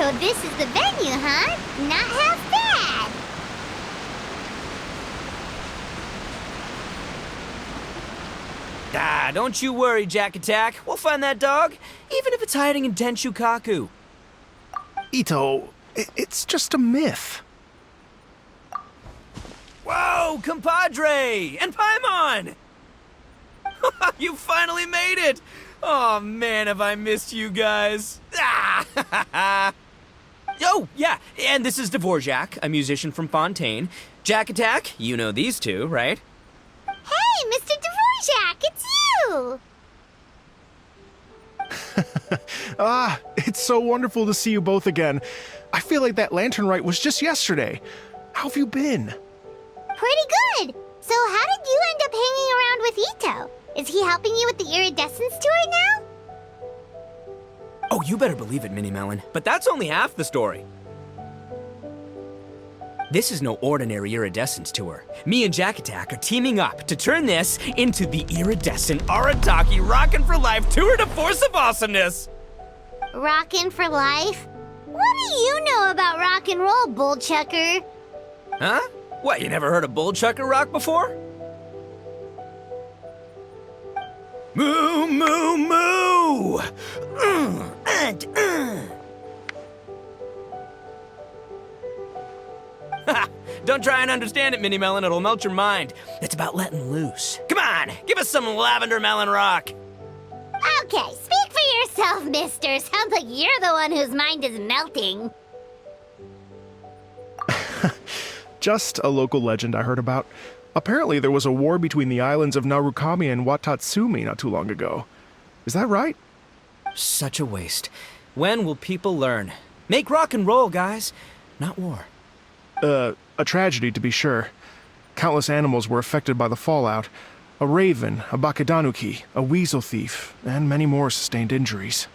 So this is the venue, huh? Not half bad. Ah, don't you worry, Jack Attack. We'll find that dog, even if it's hiding in Tenshukaku. Ito, it's just a myth. Whoa, compadre! And Paimon! You finally made it! Oh man, have I missed you guys. Ah! Oh, yeah, and this is Dvorak, a musician from Fontaine. Jack Attack, you know these two, right? Hey, Mr. Dvorak, it's you! It's so wonderful to see you both again. I feel like that lantern rite was just yesterday. How have you been? Pretty good. So how did you end up hanging around with Ito? Is he helping you with the Iridescence tour now? Oh, you better believe it, Mini Melon. But that's only half the story. This is no ordinary Iridescence tour. Me and Jack Attack are teaming up to turn this into the Iridescent Arataki Rockin' for Life Tour de Force of Awesomeness! Rockin' for life? What do you know about rock and roll, bullchucker? Huh? What, you never heard of Bullchucker Rock before? Moo, moo, moo! Ha! Don't try and understand it, Mini Melon. It'll melt your mind. It's about letting loose. Come on, give us some lavender melon rock. Okay, speak for yourself, mister. Sounds like you're the one whose mind is melting. Just a local legend I heard about. Apparently there was a war between the islands of Narukami and Watatsumi not too long ago. Is that right? Such a waste. When will people learn? Make rock and roll, guys, not war. A tragedy to be sure. Countless animals were affected by the fallout. A raven, a bakedanuki, a weasel thief, and many more sustained injuries.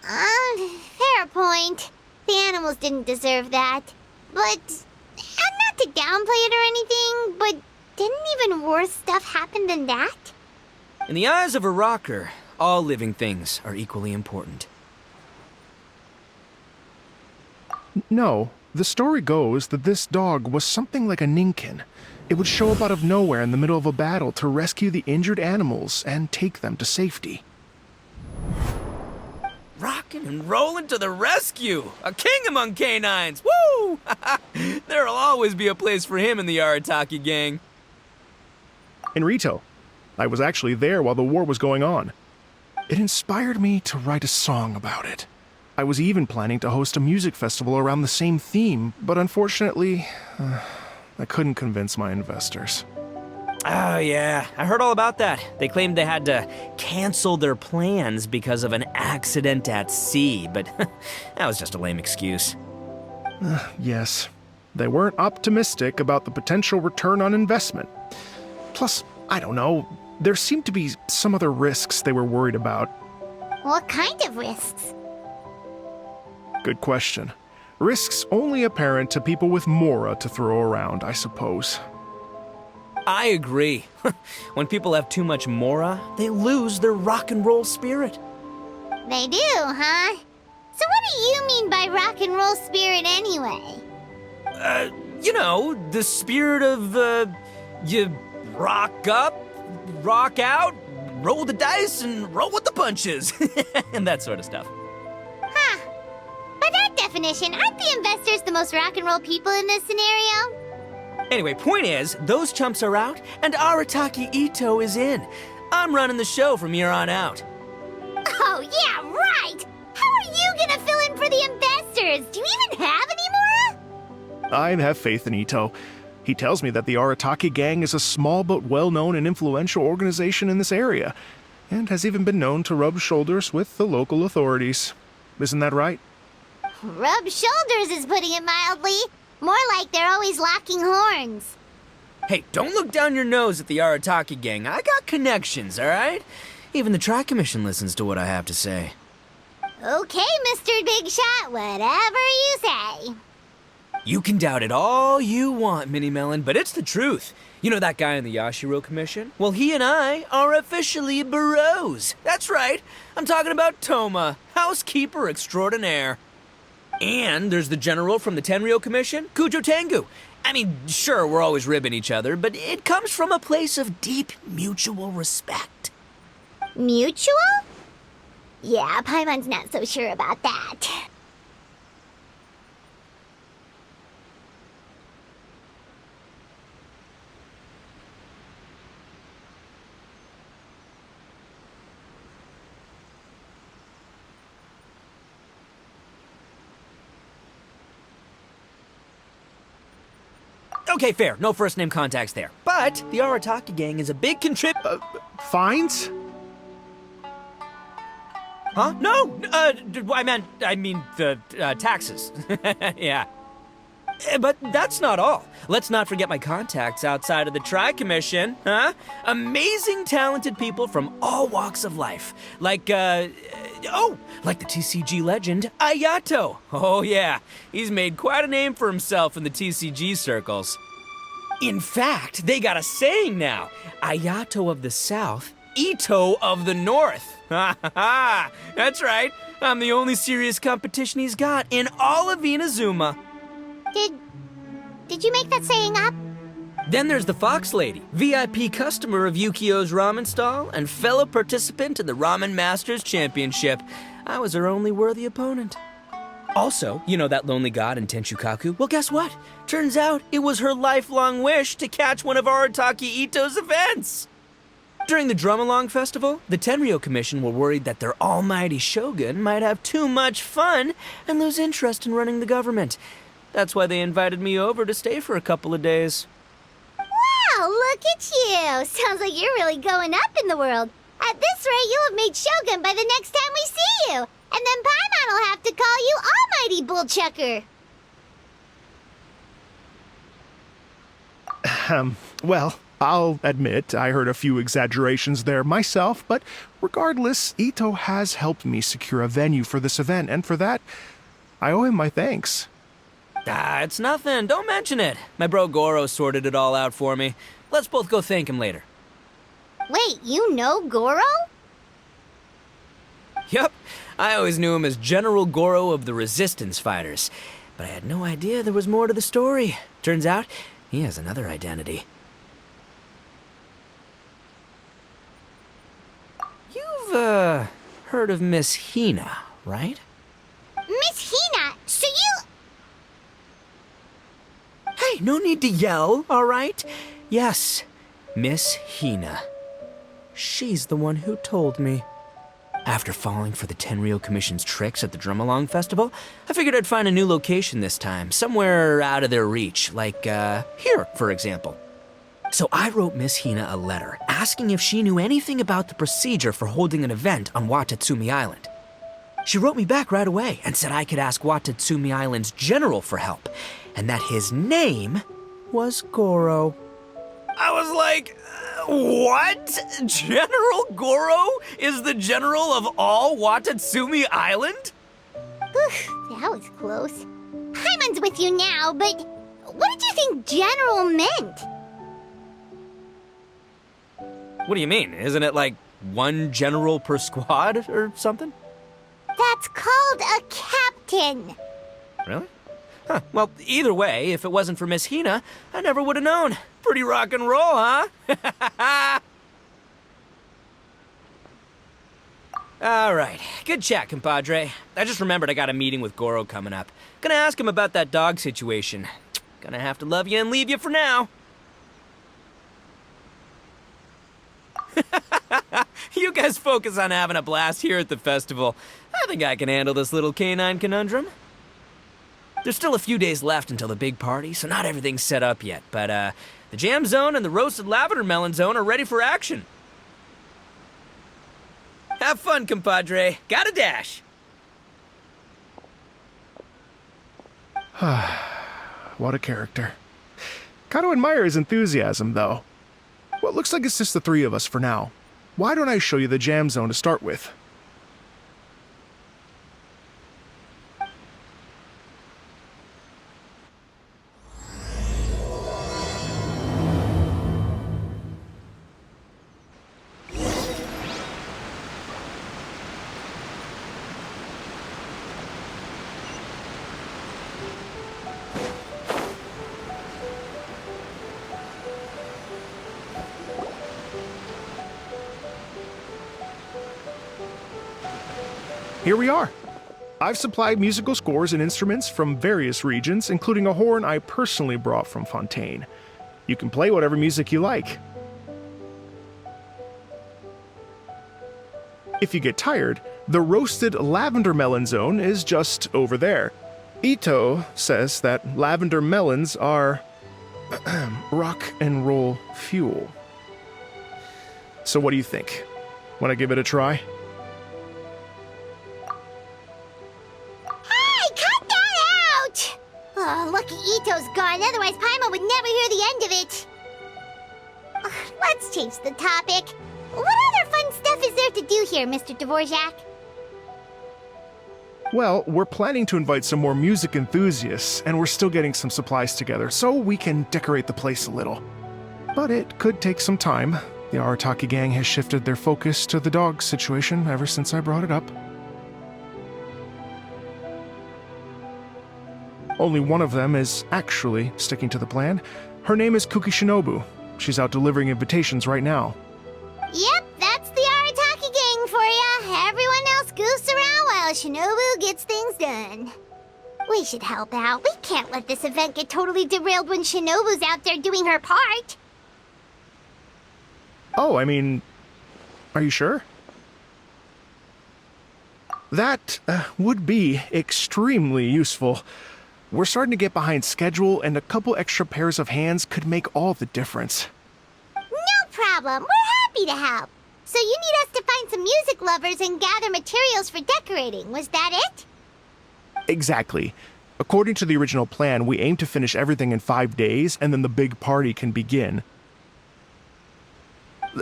Fair point. The animals didn't deserve that. But, not to downplay it or anything, but didn't even worse stuff happen than that? In the eyes of a rocker, all living things are equally important. No, the story goes that this dog was something like a ninkin. It would show up out of nowhere in the middle of a battle to rescue the injured animals and take them to safety. Rockin' and rollin' to the rescue! A king among canines! Woo! There'll always be a place for him in the Arataki gang. In Rito, I was actually there while the war was going on. It inspired me to write a song about it. I was even planning to host a music festival around the same theme, but unfortunately, I couldn't convince my investors. Oh yeah, I heard all about that. They claimed they had to cancel their plans because of an accident at sea, but that was just a lame excuse. Yes, they weren't optimistic about the potential return on investment. Plus, I don't know, there seemed to be some other risks they were worried about. What kind of risks? Good question. Risks only apparent to people with mora to throw around, I suppose. I agree. When people have too much mora, they lose their rock and roll spirit. They do, huh? So what do you mean by rock and roll spirit anyway? You know, the spirit of, you rock up, rock out, roll the dice, and roll with the punches. And that sort of stuff. Huh. By that definition, aren't the investors the most rock and roll people in this scenario? Anyway, point is, those chumps are out, and Arataki Ito is in. I'm running the show from here on out. Oh, yeah, right! How are you gonna fill in for the investors? Do you even have any mora? I have faith in Ito. He tells me that the Arataki gang is a small but well-known and influential organization in this area, and has even been known to rub shoulders with the local authorities. Isn't that right? Rub shoulders is putting it mildly. More like they're always locking horns. Hey, don't look down your nose at the Arataki gang. I got connections, all right? Even the Tri Commission listens to what I have to say. Okay, Mr. Big Shot, whatever you say. You can doubt it all you want, Mini Melon, but it's the truth. You know that guy in the Yashiro Commission? Well, he and I are officially bros. That's right. I'm talking about Toma, housekeeper extraordinaire. And there's the general from the Tenryo Commission, Kujo Tengu. I mean, sure, we're always ribbing each other, but it comes from a place of deep mutual respect. Mutual? Yeah, Paimon's not so sure about that. Okay, fair. No first-name contacts there. But the Arataki gang is a big Fines? Huh? No! I mean the taxes. Yeah. But that's not all. Let's not forget my contacts outside of the Tri-Commission, huh? Amazing, talented people from all walks of life. Like the TCG legend, Ayato. Oh yeah, he's made quite a name for himself in the TCG circles. In fact, they got a saying now. Ayato of the South, Ito of the North. Ha ha ha! That's right. I'm the only serious competition he's got in all of Inazuma. Did you make that saying up? Then there's the Fox Lady, VIP customer of Yukio's ramen stall and fellow participant in the Ramen Masters Championship. I was her only worthy opponent. Also, you know that lonely god in Tenshukaku? Well, guess what? Turns out it was her lifelong wish to catch one of Arataki Ito's events. During the Drum-Along Festival, the Tenryo Commission were worried that their almighty shogun might have too much fun and lose interest in running the government. That's why they invited me over to stay for a couple of days. Wow, look at you! Sounds like you're really going up in the world. At this rate, you'll have made Shogun by the next time we see you. And then Paimon will have to call you Almighty Bullchucker. Well, I'll admit I heard a few exaggerations there myself, but regardless, Ito has helped me secure a venue for this event, and for that, I owe him my thanks. It's nothing. Don't mention it. My bro Goro sorted it all out for me. Let's both go thank him later. Wait, you know Goro? Yep. I always knew him as General Goro of the Resistance Fighters. But I had no idea there was more to the story. Turns out, he has another identity. You've, heard of Miss Hina, right? Miss Hina, so you... Hey, no need to yell, all right? Yes, Miss Hina. She's the one who told me. After falling for the Tenryo Commission's tricks at the Drum-Along Festival, I figured I'd find a new location this time, somewhere out of their reach, like, here, for example. So I wrote Miss Hina a letter, asking if she knew anything about the procedure for holding an event on Watatsumi Island. She wrote me back right away and said I could ask Watatsumi Island's general for help, and that his name was Goro. I was like, what? General Goro is the general of all Watatsumi Island? That was close. Paimon's with you now, but what did you think general meant? What do you mean? Isn't it like one general per squad or something? That's called a captain. Really? Huh. Well, either way, if it wasn't for Miss Hina, I never would have known. Pretty rock and roll, huh? All right. Good chat, compadre. I just remembered I got a meeting with Goro coming up. Gonna ask him about that dog situation. Gonna have to love you and leave you for now. You guys focus on having a blast here at the festival. I think I can handle this little canine conundrum. There's still a few days left until the big party, so not everything's set up yet, but the jam zone and the roasted lavender melon zone are ready for action. Have fun, compadre. Gotta dash. What a character. Kinda admire his enthusiasm, though. Well, it looks like it's just the three of us for now. Why don't I show you the jam zone to start with? here we are. I've supplied musical scores and instruments from various regions, including a horn I personally brought from Fontaine. You can play whatever music you like. If you get tired, the roasted lavender melon zone is just over there. Ito says that lavender melons are rock and roll fuel. So what do you think? Want to give it a try? Hey, cut that out! Oh, lucky Ito's gone, otherwise Paimon would never hear the end of it. Let's change the topic. What other fun stuff is there to do here, Mr. Dvorak? Well, we're planning to invite some more music enthusiasts, and we're still getting some supplies together, so we can decorate the place a little. But it could take some time. The Arataki gang has shifted their focus to the dog situation ever since I brought it up. Only one of them is actually sticking to the plan. Her name is Kuki Shinobu. She's out delivering invitations right now. Yep, that's the Arataki gang for ya. Everyone else goofs around while Shinobu gets things done. We should help out. We can't let this event get totally derailed when Shinobu's out there doing her part. Oh, I mean, are you sure? That would be extremely useful. We're starting to get behind schedule, and a couple extra pairs of hands could make all the difference. No problem. We're happy to help. So you need us to find some music lovers and gather materials for decorating. Was that it? Exactly. According to the original plan, we aim to finish everything in 5 days, and then the big party can begin.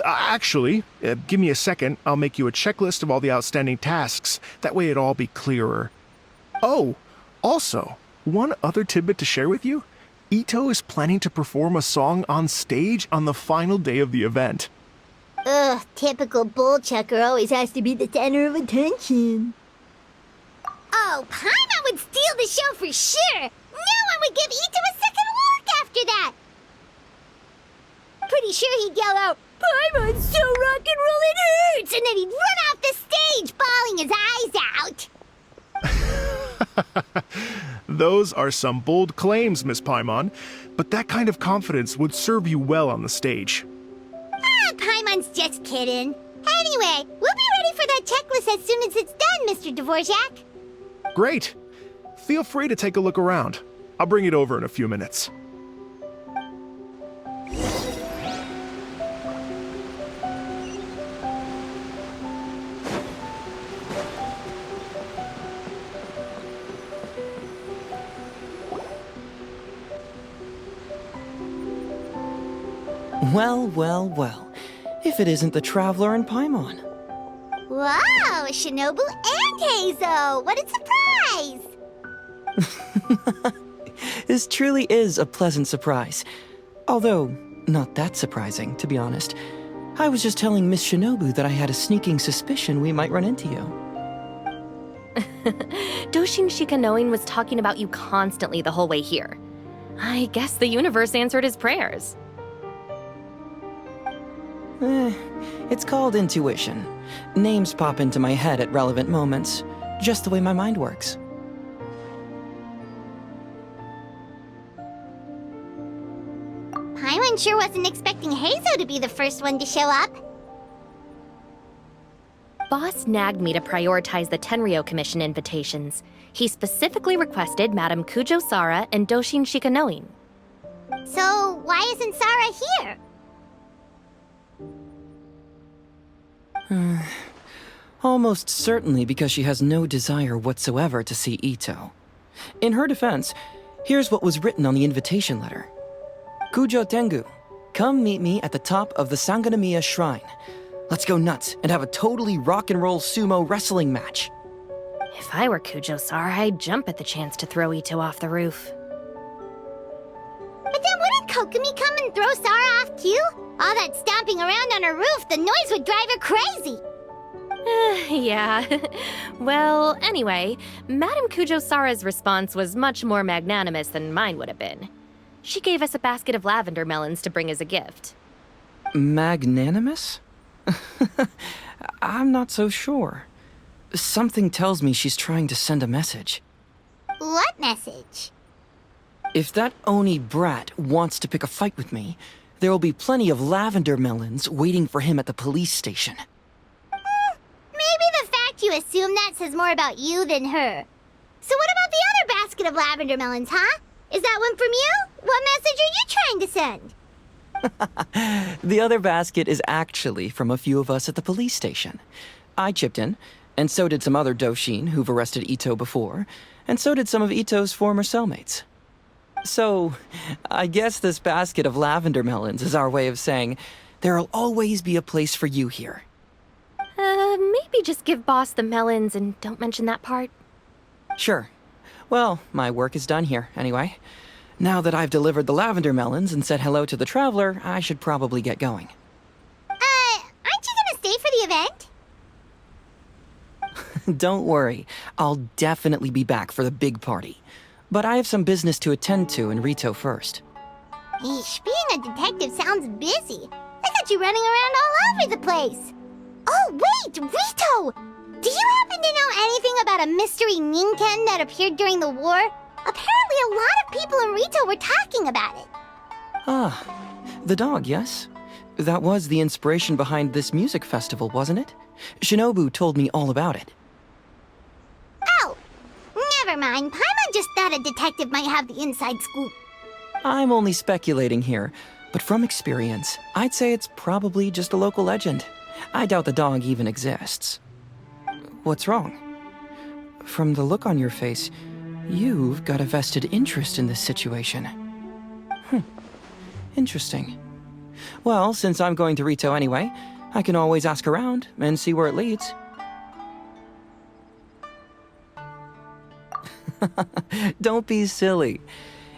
Actually, give me a second. I'll make you a checklist of all the outstanding tasks. That way it'll all be clearer. Oh, also, one other tidbit to share with you. Ito is planning to perform a song on stage on the final day of the event. Ugh, typical bullchucker always has to be the center of attention. Oh, Paimon would steal the show for sure! No one would give Ito a second look after that! Pretty sure he'd yell out, "Paimon's so rock and roll it hurts!" And then he'd run off the stage, bawling his eyes out. Those are some bold claims, Miss Paimon, but that kind of confidence would serve you well on the stage. Ah, Paimon's just kidding. Anyway, we'll be ready for that checklist as soon as it's done, Mr. Dvorak. Great. Feel free to take a look around. I'll bring it over in a few minutes. Well, well, well. If it isn't the Traveler and Paimon. Wow, Shinobu and Heizo! What a surprise! This truly is a pleasant surprise. Although, not that surprising, to be honest. I was just telling Miss Shinobu that I had a sneaking suspicion we might run into you. Doshin Shikanoin was talking about you constantly the whole way here. I guess the universe answered his prayers. It's called intuition. Names pop into my head at relevant moments, just the way my mind works. Paimon sure wasn't expecting Heizo to be the first one to show up. Boss nagged me to prioritize the Tenryo Commission invitations. He specifically requested Madame Kujo Sara and Doshin Shikanoin. So, why isn't Sara here? Almost certainly because she has no desire whatsoever to see Ito. In her defense, here's what was written on the invitation letter. Kujo Tengu, come meet me at the top of the Sanganamiya Shrine. Let's go nuts and have a totally rock and roll sumo wrestling match. If I were Kujo Sara, I'd jump at the chance to throw Ito off the roof. But then wouldn't Kokomi come and throw Sara off too? All that stomping around on her roof, the noise would drive her crazy. Yeah. Well, anyway, Madame Kujo Sara's response was much more magnanimous than mine would have been. She gave us a basket of lavender melons to bring as a gift. Magnanimous? I'm not so sure. Something tells me she's trying to send a message. What message? If that Oni brat wants to pick a fight with me, there will be plenty of lavender melons waiting for him at the police station. Maybe the fact you assume that says more about you than her. So what about the other basket of lavender melons, huh? Is that one from you? What message are you trying to send? The other basket is actually from a few of us at the police station. I chipped in, and so did some other Doshin who've arrested Ito before, and so did some of Ito's former cellmates. So, I guess this basket of lavender melons is our way of saying, there'll always be a place for you here. Maybe just give Boss the melons and don't mention that part. Sure. Well, my work is done here, anyway. Now that I've delivered the lavender melons and said hello to the traveler, I should probably get going. Aren't you gonna stay for the event? Don't worry, I'll definitely be back for the big party. But I have some business to attend to in Rito first. Eesh, being a detective sounds busy. I got you running around all over the place. Oh, wait, Rito! Do you happen to know anything about a mystery Ninken that appeared during the war? Apparently a lot of people in Rito were talking about it. Ah, the dog, yes? That was the inspiration behind this music festival, wasn't it? Shinobu told me all about it. Oh, never mind. Paimon just thought a detective might have the inside scoop. I'm only speculating here, but from experience, I'd say it's probably just a local legend. I doubt the dog even exists. What's wrong? From the look on your face, you've got a vested interest in this situation. Interesting. Well, since I'm going to Rito anyway, I can always ask around and see where it leads. Don't be silly.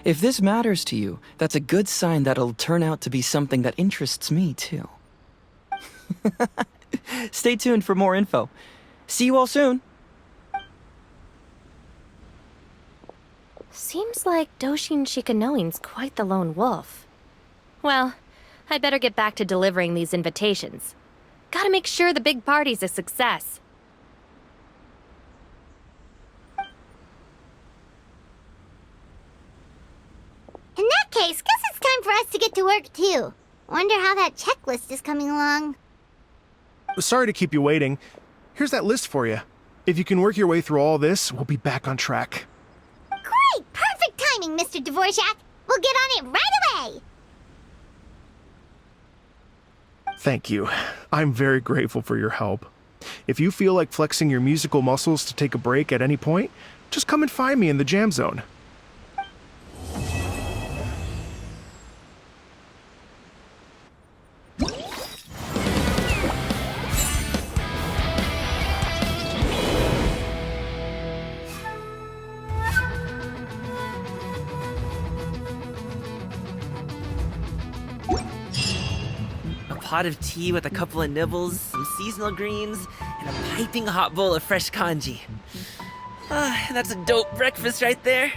If this matters to you, that's a good sign that it'll turn out to be something that interests me, too. Stay tuned for more info. See you all soon. Seems like Doshin Shikanoin's quite the lone wolf. Well, I'd better get back to delivering these invitations. Gotta make sure the big party's a success. In that case, guess it's time for us to get to work, too. Wonder how that checklist is coming along. Sorry to keep you waiting. Here's that list for you. If you can work your way through all this, we'll be back on track. Great! Perfect timing, Mr. Dvorak! We'll get on it right away! Thank you. I'm very grateful for your help. If you feel like flexing your musical muscles to take a break at any point, just come and find me in the jam zone. Pot of tea with a couple of nibbles, some seasonal greens, and a piping hot bowl of fresh kanji. That's a dope breakfast right there.